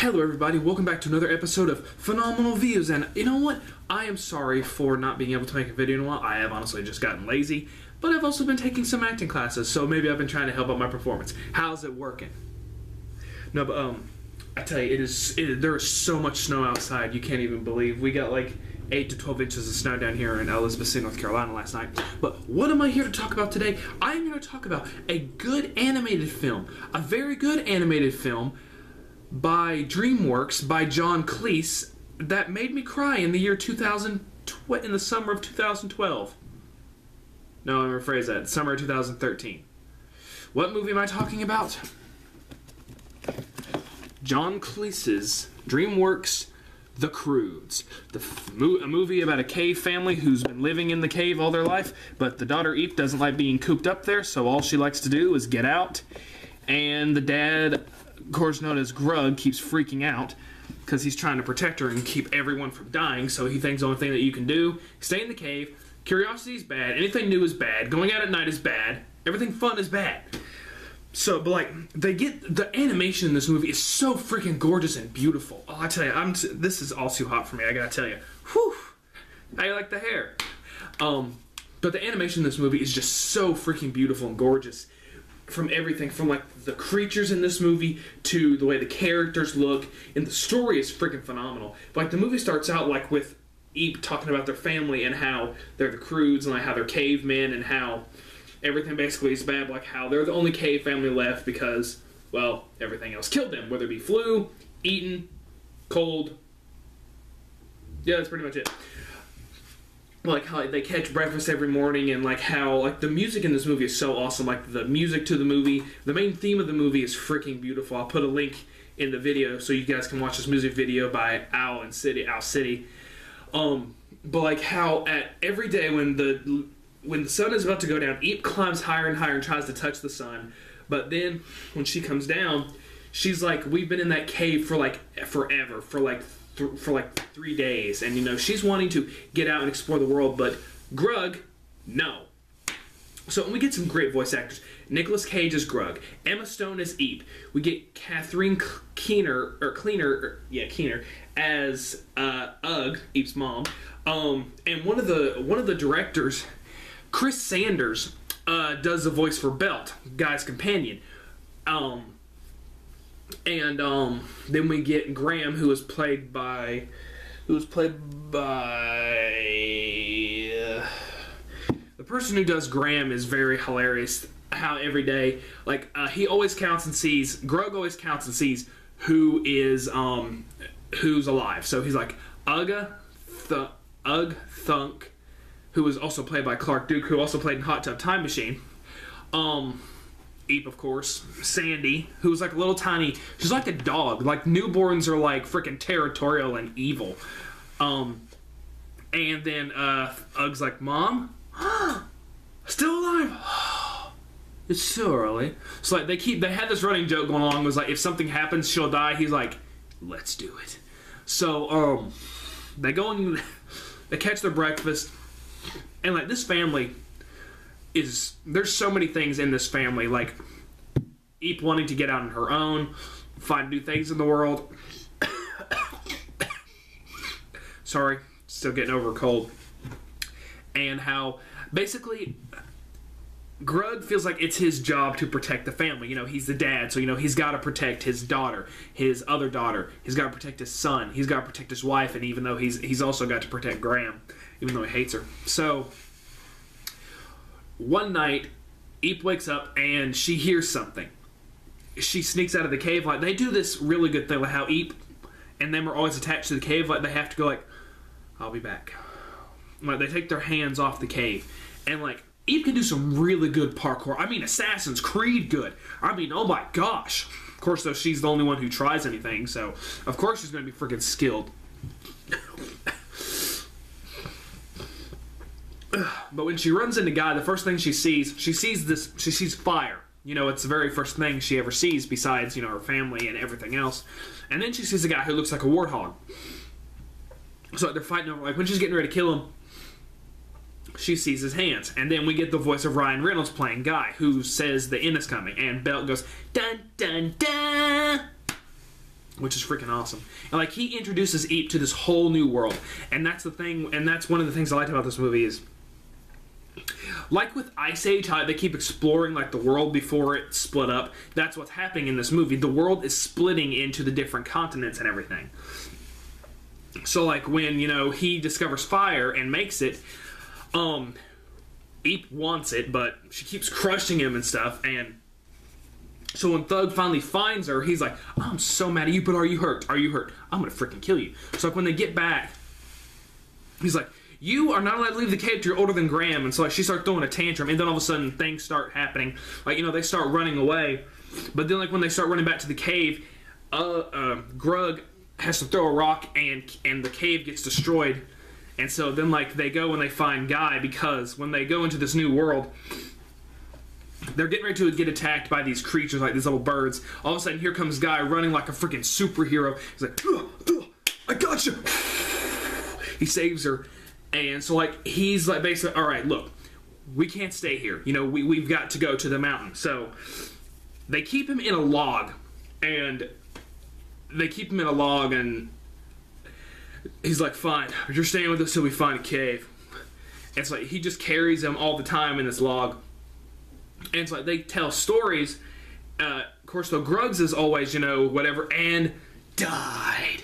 Hello everybody, welcome back to another episode of Phenomenal Views, and you know what? I am sorry for not being able to make a video in a while. I have honestly just gotten lazy, but I've also been taking some acting classes, so maybe I've been trying to help out my performance. How's it working? No, but I tell you, there is so much snow outside, you can't even believe. We got like 8 to 12 inches of snow down here in Elizabeth City, North Carolina last night. But what am I here to talk about today? I am here to talk about a good animated film, a very good animated film by DreamWorks, by John Cleese, that made me cry in the year 2000, in the summer of 2012. No, let me rephrase that, summer of 2013. What movie am I talking about? John Cleese's DreamWorks The Croods. A movie about a cave family who's been living in the cave all their life, but the daughter Eve doesn't like being cooped up there, so all she likes to do is get out. And the dad, of course known as Grug, keeps freaking out because he's trying to protect her and keep everyone from dying, so he thinks the only thing that you can do is stay in the cave. Curiosity is bad, anything new is bad, going out at night is bad, everything fun is bad. So, but like, the animation in this movie is so freaking gorgeous and beautiful. Oh, I tell you, this is all too hot for me, I gotta tell you. Whew! How you like the hair? But the animation in this movie is just so freaking beautiful and gorgeous. From everything, from like the creatures in this movie to the way the characters look, and the story is freaking phenomenal. But like, the movie starts out like with Eep talking about their family and how they're the Croods and like how they're cavemen and how everything basically is bad, like how they're the only cave family left because, well, everything else killed them, whether it be flu, eaten, cold. Yeah, that's pretty much it. Like how they catch breakfast every morning, and like how like the music in this movie is so awesome. Like the music to the movie, the main theme of the movie is freaking beautiful. I'll put a link in the video so you guys can watch this music video by Owl City. But like how at every day when the sun is about to go down, Eep climbs higher and higher and tries to touch the sun. But then when she comes down, she's like, we've been in that cave for like forever, for like 3 days, and you know, she's wanting to get out and explore the world, but Grug, no. So we get some great voice actors. Nicolas Cage is Grug, Emma Stone is Eep. We get Catherine Keener as Ugg, Eep's mom. And one of the directors, Chris Sanders, does the voice for Belt, Guy's companion. And then we get Graham, who was played by the person who does Graham is very hilarious. How every day, like he always counts and sees, Grug always counts and sees who is who's alive. So he's like Ugg Thunk, who was also played by Clark Duke, who also played in Hot Tub Time Machine. Eep, of course. Sandy, who's like a little tiny, she's like a dog. Like, newborns are like freaking territorial and evil. And then Ugg's like, Mom? Still alive? It's so early. So like they had this running joke going along, was like, if something happens, she'll die. He's like, let's do it. So they go and they catch their breakfast, and like this family there's so many things in this family, like Eep wanting to get out on her own, find new things in the world. Sorry, still getting over a cold. And how basically Grug feels like it's his job to protect the family. You know, he's the dad, so you know he's got to protect his daughter, his other daughter. He's got to protect his son. He's got to protect his wife, and even though he's also got to protect Graham, even though he hates her. So one night, Eep wakes up and she hears something. She sneaks out of the cave. Like, they do this really good thing, like how Eep and them are always attached to the cave. Like, they have to go like, I'll be back. Like, they take their hands off the cave, and like Eep can do some really good parkour. I mean, Assassin's Creed good. I mean, oh my gosh. Of course, though, she's the only one who tries anything, so of course she's going to be freaking skilled. But when she runs into Guy, the first thing she sees fire. You know, it's the very first thing she ever sees besides, you know, her family and everything else. And then she sees a guy who looks like a warthog. So they're fighting over, like, when she's getting ready to kill him, she sees his hands. And then we get the voice of Ryan Reynolds playing Guy, who says the end is coming. And Belt goes, dun, dun, dun. which is freaking awesome. And like he introduces Eep to this whole new world, and that's the thing. And that's one of the things I liked about this movie is, like with Ice Age, how they keep exploring like the world before it split up. That's what's happening in this movie. The world is splitting into the different continents and everything. So like when, you know, he discovers fire and makes it, Eep wants it, but she keeps crushing him and stuff. And so when Thug finally finds her, he's like, I'm so mad at you, but are you hurt? Are you hurt? I'm gonna freaking kill you. So like when they get back, he's like, you are not allowed to leave the cave till you're older than Graham. And so like she starts throwing a tantrum, and then all of a sudden things start happening. Like, you know, they start running away. But then like when they start running back to the cave, Grug has to throw a rock, and the cave gets destroyed. And so then like they go and they find Guy, because when they go into this new world, they're getting ready to get attacked by these creatures, like these little birds. All of a sudden here comes Guy running like a freaking superhero. He's like, I got you. He saves her. And so like he's like basically, all right, look, we can't stay here. You know, we've got to go to the mountain. So they keep him in a log, and he's like, fine, you're staying with us till we find a cave. And it's like he just carries him all the time in this log. And it's like they tell stories. Of course, though, Gruggs is always, you know, whatever, and died.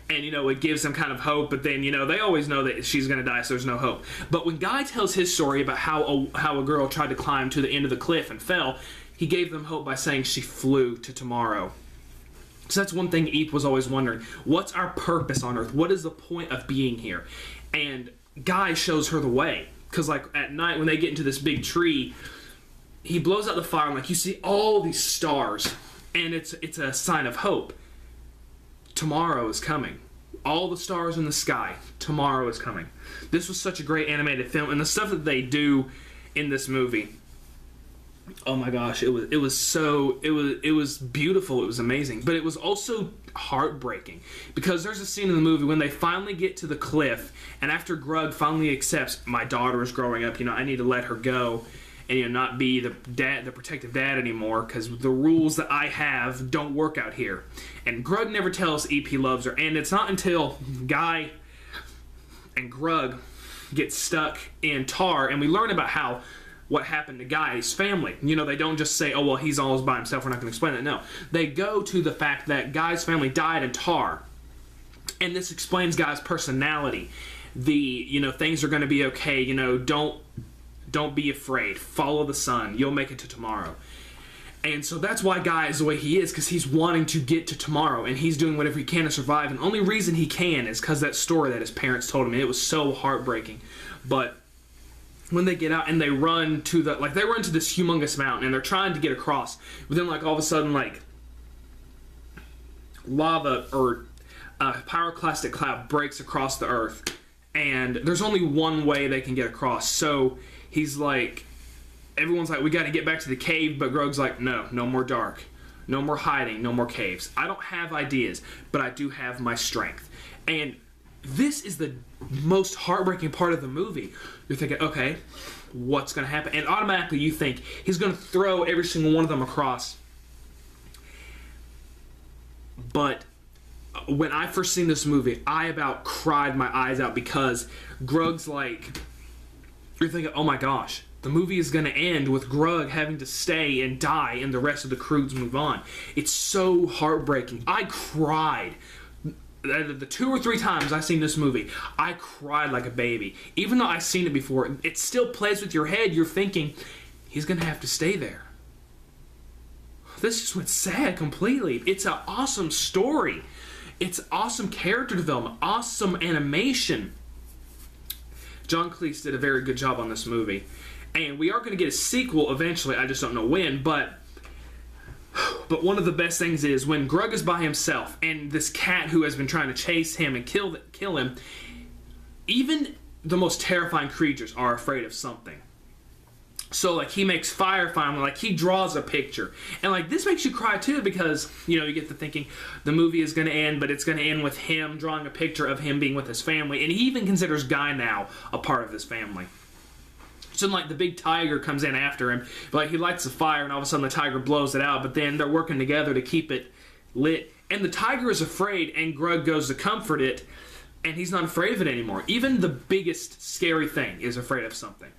And, you know, it gives them kind of hope, but then, you know, they always know that she's going to die, so there's no hope. But when Guy tells his story about how a girl tried to climb to the end of the cliff and fell, he gave them hope by saying she flew to tomorrow. So that's one thing Eep was always wondering. What's our purpose on Earth? What is the point of being here? And Guy shows her the way. Because, like, at night when they get into this big tree, he blows out the fire, and, like, you see all these stars. And it's a sign of hope. Tomorrow is coming. All the stars in the sky. Tomorrow is coming. This was such a great animated film, and the stuff that they do in this movie, oh my gosh, it was beautiful. It was amazing, but it was also heartbreaking, because there's a scene in the movie when they finally get to the cliff, and after Grug finally accepts, my daughter is growing up, you know, I need to let her go. And, you know, not be the protective dad anymore, because the rules that I have don't work out here. And Grug never tells Eep he loves her, and it's not until Guy and Grug get stuck in Tar, and we learn about what happened to Guy's family. You know, they don't just say, oh, well, he's always by himself, we're not going to explain that. No. They go to the fact that Guy's family died in Tar, and this explains Guy's personality. You know, things are going to be okay, you know, don't be afraid. Follow the sun. You'll make it to tomorrow. And so that's why Guy is the way he is, because he's wanting to get to tomorrow, and he's doing whatever he can to survive. And the only reason he can is because that story that his parents told him. And it was so heartbreaking. But when they get out and they run to this humongous mountain, and they're trying to get across, but then like all of a sudden like lava or a pyroclastic cloud breaks across the earth, and there's only one way they can get across. So he's like, everyone's like, we got to get back to the cave, but Grug's like, no more dark, no more hiding, no more caves. I don't have ideas, but I do have my strength. And this is the most heartbreaking part of the movie. You're thinking, okay, what's going to happen? And automatically you think he's going to throw every single one of them across. But when I first seen this movie, I about cried my eyes out, because Grug's like, you're thinking, oh my gosh, the movie is going to end with Grug having to stay and die, and the rest of the Croods move on. It's so heartbreaking. I cried. The 2 or 3 times I've seen this movie, I cried like a baby. Even though I've seen it before, it still plays with your head. You're thinking, he's going to have to stay there. This just went sad completely. It's an awesome story. It's awesome character development, awesome animation. John Cleese did a very good job on this movie. And we are going to get a sequel eventually. I just don't know when. But one of the best things is when Grug is by himself, and this cat who has been trying to chase him and kill him, even the most terrifying creatures are afraid of something. So, like, he makes fire finally, like, he draws a picture. And, like, this makes you cry, too, because, you know, you get to thinking the movie is going to end, but it's going to end with him drawing a picture of him being with his family. And he even considers Guy now a part of his family. So, like, the big tiger comes in after him. But, like, he lights the fire, and all of a sudden the tiger blows it out. But then they're working together to keep it lit. And the tiger is afraid, and Grug goes to comfort it, and he's not afraid of it anymore. Even the biggest scary thing is afraid of something.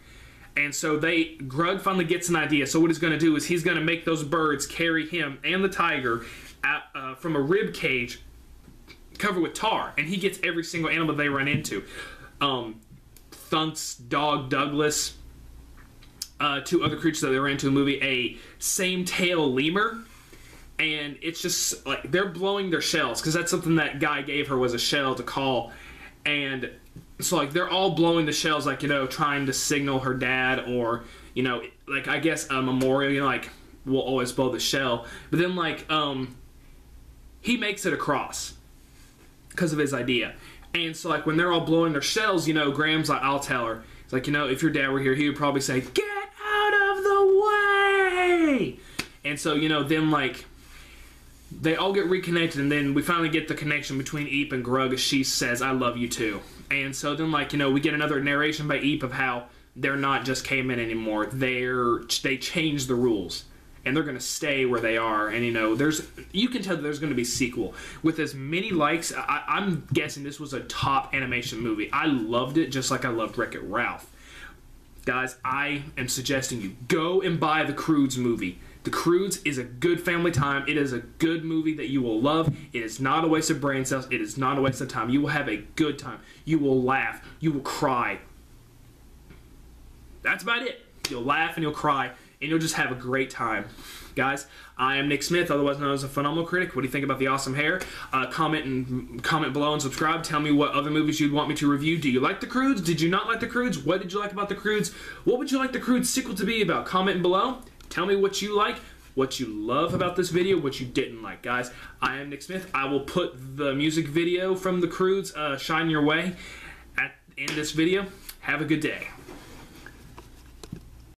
And so Grug finally gets an idea. So what he's going to do is he's going to make those birds carry him and the tiger out, from a rib cage covered with tar. And he gets every single animal they run into. Thunk's dog Douglas, 2 other creatures that they ran into in the movie, a same-tail lemur. And it's just like they're blowing their shells, because that's something that guy gave her, was a shell to call. And so like they're all blowing the shells, like, you know, trying to signal her dad, or, you know, like, I guess a memorial, you know, like, we'll always blow the shell. But then like he makes it across because of his idea. And so like when they're all blowing their shells, you know, Graham's like, I'll tell her. It's like, you know, if your dad were here, he would probably say, get out of the way. And so, you know, then like they all get reconnected, and then we finally get the connection between Eep and Grug as she says, I love you too. And so then, like, you know, we get another narration by Eep of how they're not just cavemen anymore. They changed the rules, and they're going to stay where they are. And, you know, you can tell that there's going to be a sequel. With as many likes, I'm guessing this was a top animation movie. I loved it just like I loved Wreck-It Ralph. Guys, I am suggesting you go and buy the Croods movie. The Croods is a good family time. It is a good movie that you will love. It is not a waste of brain cells. It is not a waste of time. You will have a good time. You will laugh. You will cry. That's about it. You'll laugh and you'll cry, and you'll just have a great time. Guys, I am Nick Smith, otherwise known as a Phenomenal Critic. What do you think about the awesome hair? Comment below and subscribe. Tell me what other movies you'd want me to review. Do you like the Croods? Did you not like the Croods? What did you like about the Croods? What would you like the Croods sequel to be about? Comment below. Tell me what you like, what you love about this video, what you didn't like. Guys, I am Nick Smith. I will put the music video from the Croods, Shine Your Way, in this video. Have a good day.